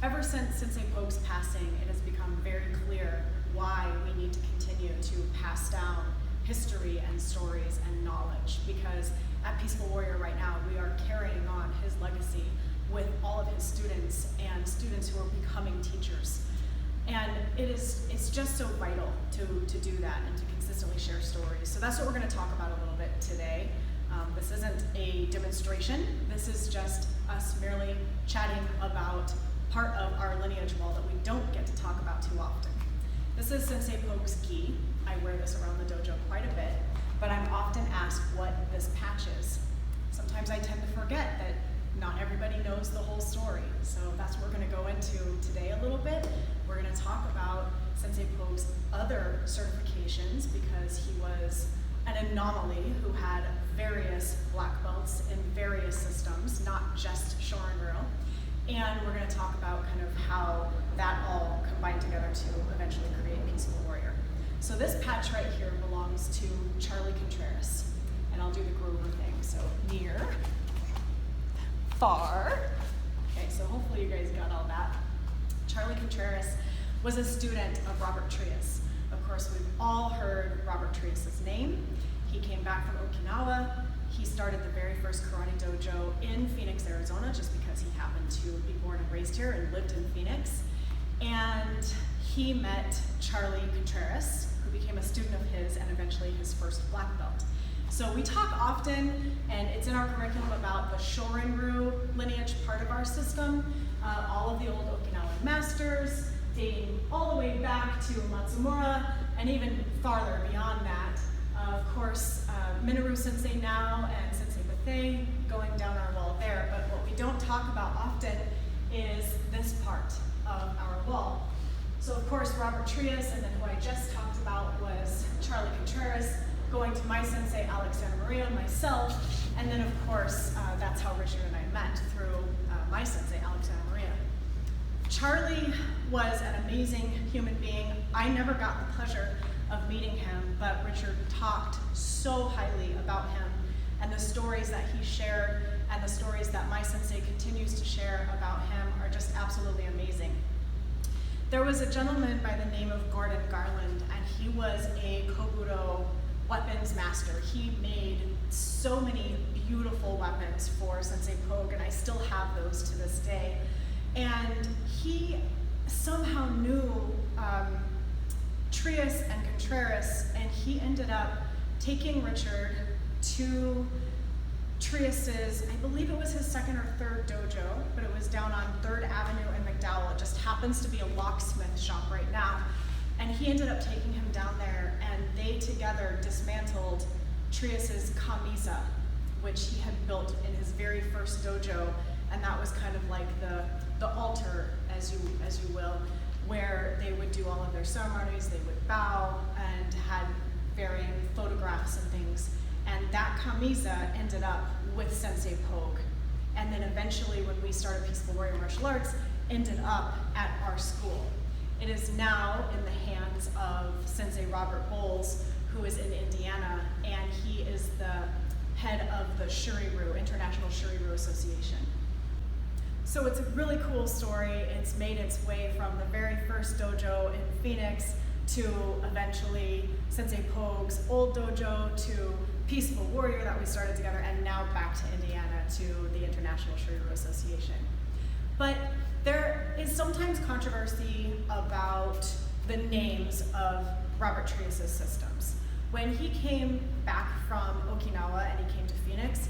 Ever since Sensei Poage's passing, it has become very clear why we need to continue to pass down history and stories and knowledge, because at Peaceful Warrior right now, we are carrying on his legacy with all of his students and students who are becoming teachers. And it's just so vital to do that and to consistently share stories. So that's what we're going to talk about a little bit today. This isn't a demonstration. This is just us merely chatting about part of our lineage wall that we don't get to talk about too often. This is Sensei Poage's gi. I wear this around the dojo quite a bit, but I'm often asked what this patch is. Sometimes I tend to forget that not everybody knows the whole story. So that's what we're going to go into today a little bit. We're going to talk about Sensei Poage's other certifications, because he was an anomaly who had various black belts in various systems, not just shorin-ryu. And we're going to talk about kind of how that all combined together to eventually create Peaceful Warrior. So this patch right here belongs to Charlie Contreras. And I'll do the groove thing. So near, far. Okay, so hopefully you guys got all that. Charlie Contreras was a student of Robert Trias. Of course, we've all heard Robert Trias' name. He came back from Okinawa. He started the very first karate dojo in Phoenix, Arizona, just because he happened to be born and raised here and lived in Phoenix. And he met Charlie Contreras, who became a student of his and eventually his first black belt. So we talk often, and it's in our curriculum, about the Shorei-Ryu lineage part of our system. All of the old Okinawan masters, dating all the way back to Matsumura, and even farther beyond that. Of course, Minoru Sensei now and Sensei Poage going down our wall there, but what we don't talk about often is this part of our wall. So of course, Robert Trias, and then who I just talked about was Charlie Contreras, going to my sensei, Alexander Maria, and myself, and then of course, that's how Richard and I met, through my sensei, Alexander Maria. Charlie was an amazing human being. I never got the pleasure of meeting him, but Richard talked so highly about him and the stories that he shared and the stories that my sensei continues to share about him are just absolutely amazing. There was a gentleman by the name of Gordon Garland, and he was a Kobudo weapons master. He made so many beautiful weapons for Sensei Poage, and I still have those to this day. And he somehow knew Trias and Contreras, and he ended up taking Richard to Trias's, I believe it was his second or third dojo, but it was down on 3rd Avenue in McDowell. It just happens to be a locksmith shop right now. And he ended up taking him down there, and they together dismantled Trias's kamiza, which he had built in his very first dojo, and that was kind of like the altar, as you will, where they would do all of their ceremonies, they would bow, and had varying photographs and things. And that kamiza ended up with Sensei Poage. And then eventually, when we started Peaceful Warrior Martial Arts, ended up at our school. It is now in the hands of Sensei Robert Bowles, who is in Indiana, and he is the head of the Shuri-Ryu, International Shuri-Ryu Association. So it's a really cool story. It's made its way from the very first dojo in Phoenix to eventually Sensei Poage's old dojo to Peaceful Warrior that we started together, and now back to Indiana to the International Shuri-Ryu Association. But there is sometimes controversy about the names of Robert Trias' systems. When he came back from Okinawa and he came to Phoenix,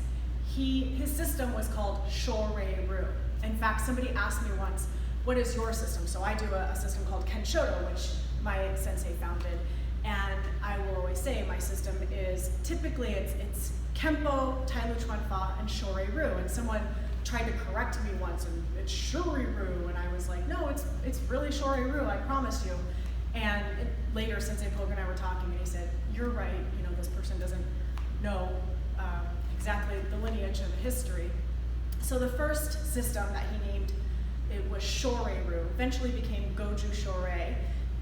his system was called Shorei-Ryu. In fact, somebody asked me once, what is your system? So I do a system called Kenshodo, which my sensei founded. And I will always say my system is typically it's Kempo, Tai Lu Chuan Fa, and Shorei-Ryu. And someone tried to correct me once, and it's Shuri-Ryu, and I was like, no, it's really Shorei-Ryu, I promise you. And later, Sensei Poage and I were talking, and he said, you're right, this person doesn't know exactly the lineage and the history. So the first system that he named, it was Shorei-Ryu, eventually became Goju Shorei,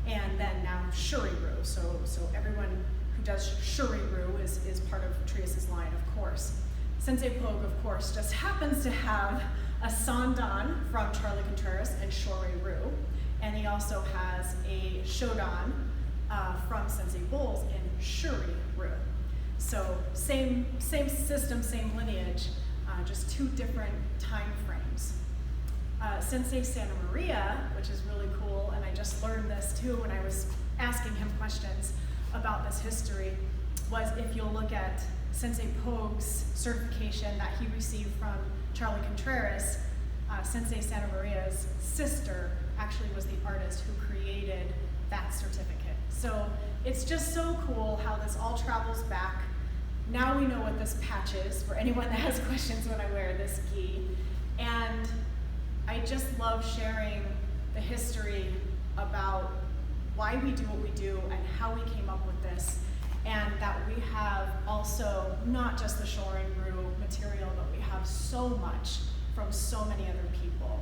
and then now Shuri-Ryu. So everyone who does Shuri-Ryu is part of Trias' line, of course. Sensei Poage, of course, just happens to have a sandan from Charlie Contreras and Shorei-Ryu, and he also has a shodan from Sensei Poage in Shuri-Ryu. So same system, same lineage, just two different time frames. Sensei Santa Maria, which is really cool, and I just learned this too when I was asking him questions about this history, was if you'll look at Sensei Poage's certification that he received from Charlie Contreras, Sensei Santa Maria's sister actually was the artist who created that certificate. So it's just so cool how this all travels back. Now we know what this patch is for anyone that has questions when I wear this gi. And I just love sharing the history about why we do what we do and how we came up with this. And that we have also not just the shorin-ryu material, but we have so much from so many other people.